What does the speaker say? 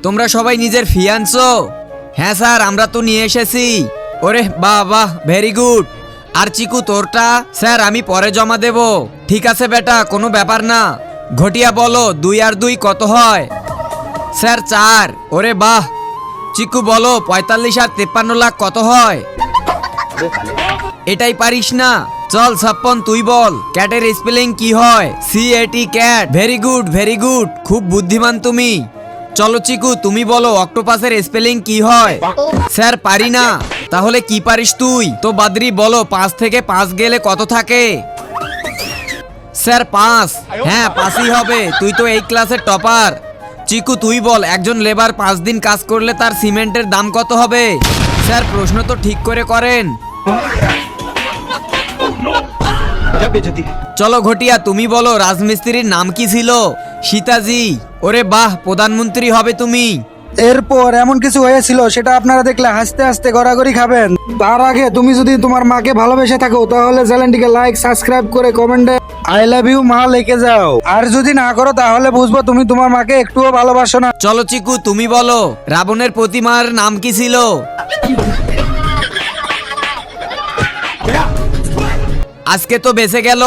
তোমরা সবাই নিজের ফি আনছো? হ্যাঁ স্যার, আমরা তো নিয়ে এসেছি। ওরে বাহ বাহ, ভেরি গুড। আর চিকু তোরটা? স্যার আমি পরে জমা দেব। ঠিক আছে বেটা, কোনো ব্যাপার না। ঘটিয়া বলো 2 আর 2 কত হয়? স্যার 4। ওরে বাহ। চিকু বলো 45 আর 53 লাখ কত হয়? এটাই পারিস না? চল ছাপ্পন তুই বল, ক্যাটের স্পেলিং কি হয়? CAT cat. Very good very good, খুব বুদ্ধিমান তুমি। চলো চিকু তুমি বলো অক্টোপাসের স্পেলিং কি হয়? স্যার পারি না। তাহলে কি পারিস তুই? তো বাদরি বলো 5 থেকে 5 গেলে কত থাকে? স্যার 5। হ্যাঁ 5ই হবে, তুই তো এই ক্লাসের টপার। চিকু তুই বল, একজন লেবার 5 দিন কাজ করলে তার সিমেন্টের দাম কত হবে? স্যার প্রশ্ন তো ঠিক করে করেন। চলো ঘটিয়া তুমি বলো রাজমিস্ত্রির নাম কি ছিল? সীতাজি। ওরে বাহ, প্রধানমন্ত্রী হবে তুমি। এরপর এমন কিছু হয়েছিল সেটা আপনারা দেখলে হাসতে হাসতে গড়াগড়ি খাবেন। তার আগে তুমি যদি তোমার মাকে ভালোবেসে থাকো তাহলে চ্যানেলটিকে লাইক সাবস্ক্রাইব করে কমেন্টে আই লাভ ইউ মা লিখে যাও। আর যদি না করো তাহলে বুঝবো তুমি তোমার মাকে একটুও ভালোবাসো না। চলো চিকু তুমি বলো রাবণের প্রতিমার নাম কি ছিল? আজকে তো বেঁচে গেল।